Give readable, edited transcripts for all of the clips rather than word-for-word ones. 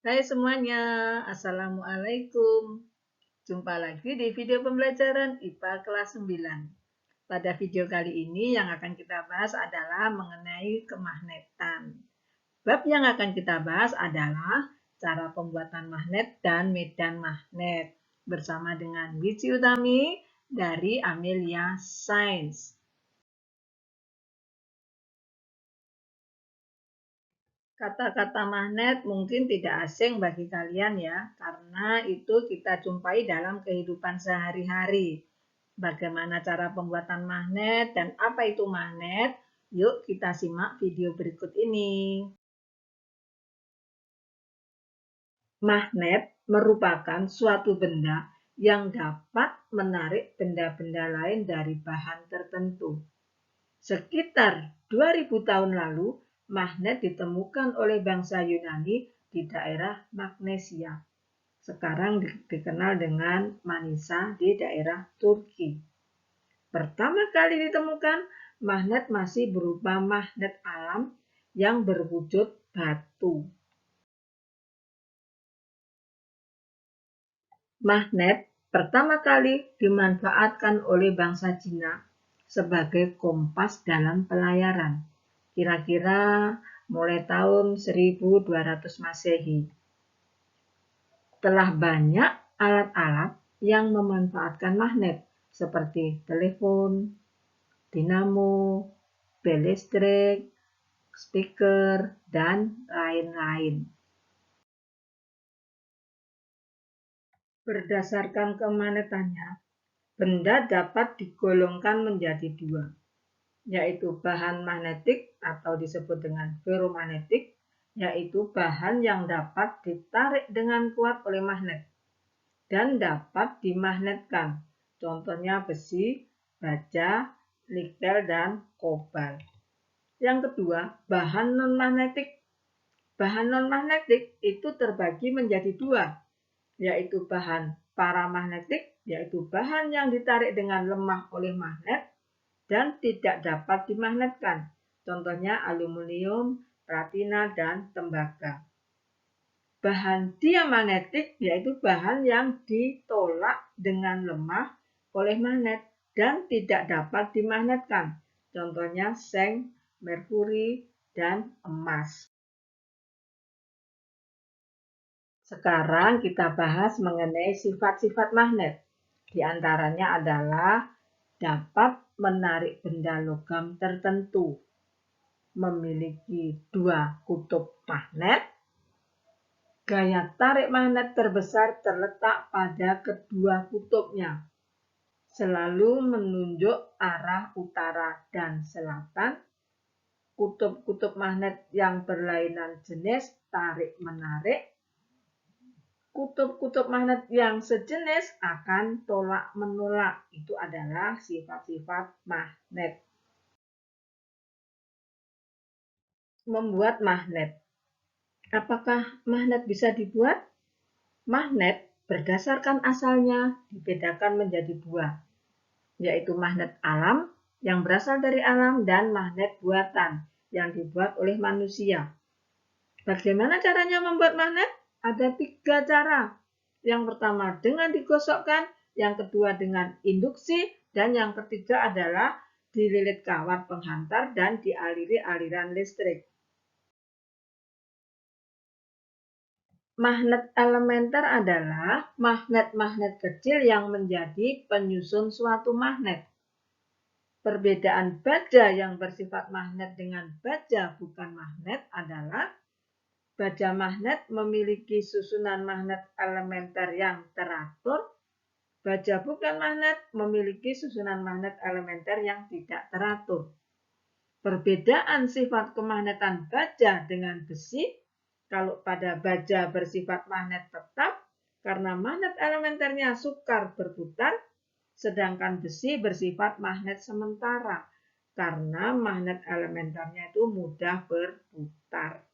Hai semuanya, Assalamualaikum. Jumpa lagi di video pembelajaran IPA kelas 9. Pada video kali ini yang akan kita bahas adalah mengenai kemagnetan. Bab yang akan kita bahas adalah cara pembuatan magnet dan medan magnet bersama dengan Wici Utami dari Amelia Science. Kata-kata magnet mungkin tidak asing bagi kalian ya, karena itu kita jumpai dalam kehidupan sehari-hari. Bagaimana cara pembuatan magnet dan apa itu magnet? Yuk kita simak video berikut ini. Magnet merupakan suatu benda yang dapat menarik benda-benda lain dari bahan tertentu. Sekitar 2000 tahun lalu, magnet ditemukan oleh bangsa Yunani di daerah Magnesia. Sekarang dikenal dengan Manisa di daerah Turki. Pertama kali ditemukan, magnet masih berupa magnet alam yang berwujud batu. Magnet pertama kali dimanfaatkan oleh bangsa Cina sebagai kompas dalam pelayaran. Kira-kira mulai tahun 1200 Masehi. Telah banyak alat-alat yang memanfaatkan magnet seperti telepon, dinamo, bel listrik, speaker, dan lain-lain. Berdasarkan kemagnetannya, benda dapat digolongkan menjadi dua, yaitu bahan magnetik atau disebut dengan ferromagnetik, yaitu bahan yang dapat ditarik dengan kuat oleh magnet dan dapat dimagnetkan. Contohnya besi, baja, nikel, dan kobalt. Yang kedua, bahan non-magnetik. Bahan non-magnetik itu terbagi menjadi dua, yaitu bahan paramagnetik, yaitu bahan yang ditarik dengan lemah oleh magnet dan tidak dapat dimagnetkan. Contohnya aluminium, platina, dan tembaga. Bahan diamagnetik yaitu bahan yang ditolak dengan lemah oleh magnet dan tidak dapat dimagnetkan. Contohnya seng, merkuri, dan emas. Sekarang kita bahas mengenai sifat-sifat magnet. Di antaranya adalah dapat menarik benda logam tertentu, memiliki dua kutub magnet, gaya tarik magnet terbesar terletak pada kedua kutubnya, selalu menunjuk arah utara dan selatan, kutub-kutub magnet yang berlainan jenis tarik-menarik, kutub-kutub magnet yang sejenis akan tolak-menolak. Itu adalah sifat-sifat magnet. Membuat magnet. Apakah magnet bisa dibuat? Magnet berdasarkan asalnya dibedakan menjadi dua, yaitu magnet alam yang berasal dari alam dan magnet buatan yang dibuat oleh manusia. Bagaimana caranya membuat magnet? Ada 3 cara. Yang pertama dengan digosokkan, yang kedua dengan induksi, dan yang ketiga adalah dililit kawat penghantar dan dialiri aliran listrik. Magnet elementer adalah magnet-magnet kecil yang menjadi penyusun suatu magnet. Perbedaan baja yang bersifat magnet dengan baja bukan magnet adalah baja magnet memiliki susunan magnet elementer yang teratur, baja bukan magnet memiliki susunan magnet elementer yang tidak teratur. Perbedaan sifat kemagnetan baja dengan besi, kalau pada baja bersifat magnet tetap karena magnet elementernya sukar berputar, sedangkan besi bersifat magnet sementara karena magnet elementernya itu mudah berputar.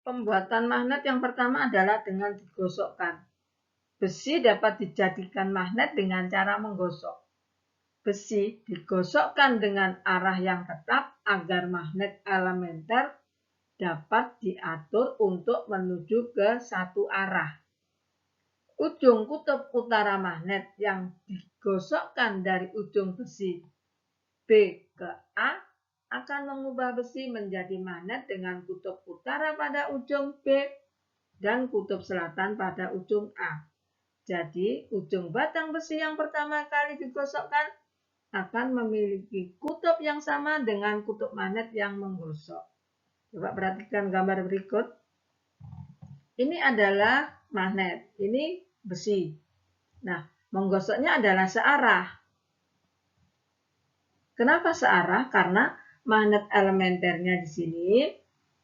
Pembuatan magnet yang pertama adalah dengan digosokkan. Besi dapat dijadikan magnet dengan cara menggosok. Besi digosokkan dengan arah yang tetap agar magnet elementer dapat diatur untuk menuju ke satu arah. Ujung kutub utara magnet yang digosokkan dari ujung besi B ke A akan mengubah besi menjadi magnet dengan kutub utara pada ujung B dan kutub selatan pada ujung A. Jadi, ujung batang besi yang pertama kali digosokkan akan memiliki kutub yang sama dengan kutub magnet yang menggosok. Coba perhatikan gambar berikut. Ini adalah magnet, ini besi. Nah, menggosoknya adalah searah. Kenapa searah? Karena magnet elementernya di sini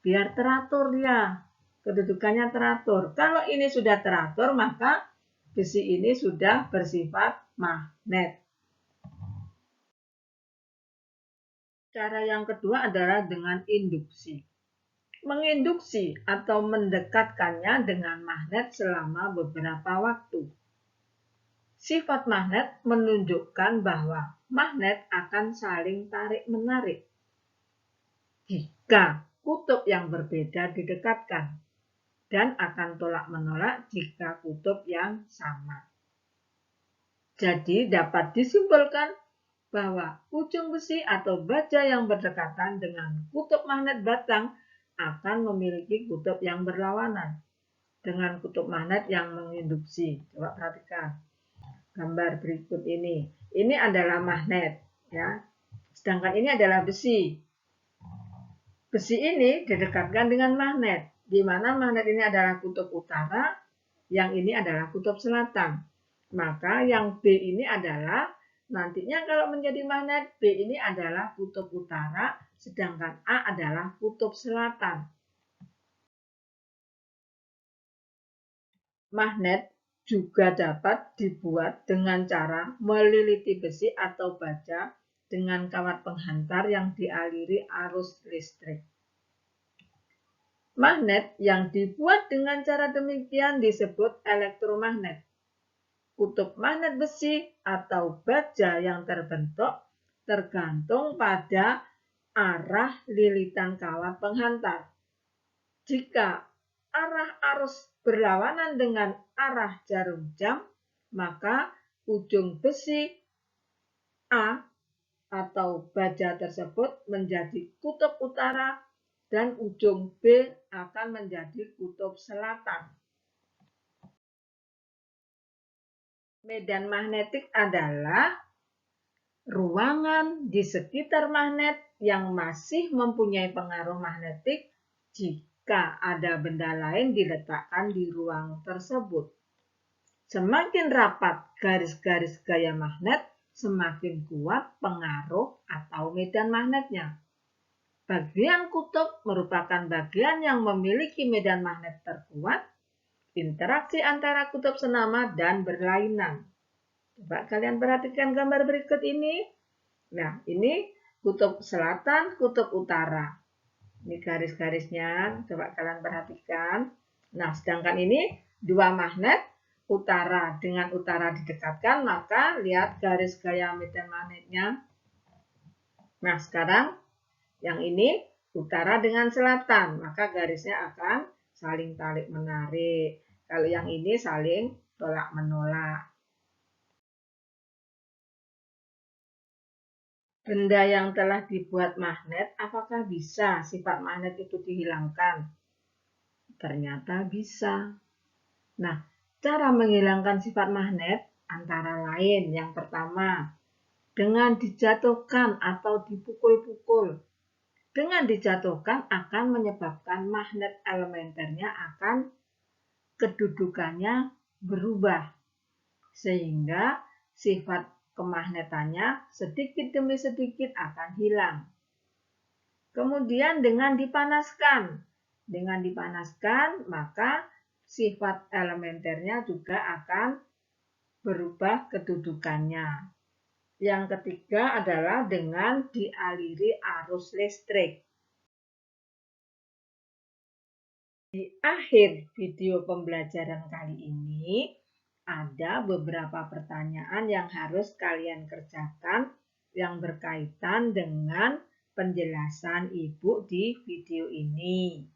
biar teratur dia. Kedudukannya teratur. Kalau ini sudah teratur, maka besi ini sudah bersifat magnet. Cara yang kedua adalah dengan induksi. Menginduksi atau mendekatkannya dengan magnet selama beberapa waktu. Sifat magnet menunjukkan bahwa magnet akan saling tarik-menarik jika kutub yang berbeda didekatkan dan akan tolak-menolak jika kutub yang sama. Jadi dapat disimpulkan bahwa ujung besi atau baja yang berdekatan dengan kutub magnet batang akan memiliki kutub yang berlawanan dengan kutub magnet yang menginduksi. Coba perhatikan gambar berikut ini. Ini adalah magnet, ya. Sedangkan ini adalah besi. Besi ini didekatkan dengan magnet, di mana magnet ini adalah kutub utara, yang ini adalah kutub selatan. Maka yang B ini adalah nantinya kalau menjadi magnet, B ini adalah kutub utara, sedangkan A adalah kutub selatan. Magnet juga dapat dibuat dengan cara meliliti besi atau baja dengan kawat penghantar yang dialiri arus listrik. Magnet yang dibuat dengan cara demikian disebut elektromagnet. Kutub magnet besi atau baja yang terbentuk tergantung pada arah lilitan kawat penghantar. Jika arah arus berlawanan dengan arah jarum jam, maka ujung besi A atau baja tersebut menjadi kutub utara dan ujung B akan menjadi kutub selatan. Medan magnetik adalah ruangan di sekitar magnet yang masih mempunyai pengaruh magnetik jika ada benda lain diletakkan di ruang tersebut. Semakin rapat garis-garis gaya magnet, semakin kuat pengaruh atau medan magnetnya. Bagian kutub merupakan bagian yang memiliki medan magnet terkuat. Interaksi antara kutub senama dan berlainan. Coba kalian perhatikan gambar berikut ini. Nah, ini kutub selatan, kutub utara. Ini garis-garisnya, coba kalian perhatikan. Nah, sedangkan ini dua magnet, utara dengan utara didekatkan, maka lihat garis gaya medan magnetnya. Nah, sekarang yang ini utara dengan selatan, maka garisnya akan saling tarik-menarik. Kalau yang ini saling tolak-menolak. Benda yang telah dibuat magnet, apakah bisa sifat magnet itu dihilangkan? Ternyata bisa. Nah, cara menghilangkan sifat magnet antara lain yang pertama, dengan dijatuhkan atau dipukul-pukul. Dengan dijatuhkan akan menyebabkan magnet elementernya akan kedudukannya berubah. Sehingga sifat kemagnetannya sedikit demi sedikit akan hilang. Kemudian dengan dipanaskan. Dengan dipanaskan, maka sifat elementernya juga akan berubah kedudukannya. Yang ketiga adalah dengan dialiri arus listrik. Di akhir video pembelajaran kali ini, ada beberapa pertanyaan yang harus kalian kerjakan yang berkaitan dengan penjelasan Ibu di video ini.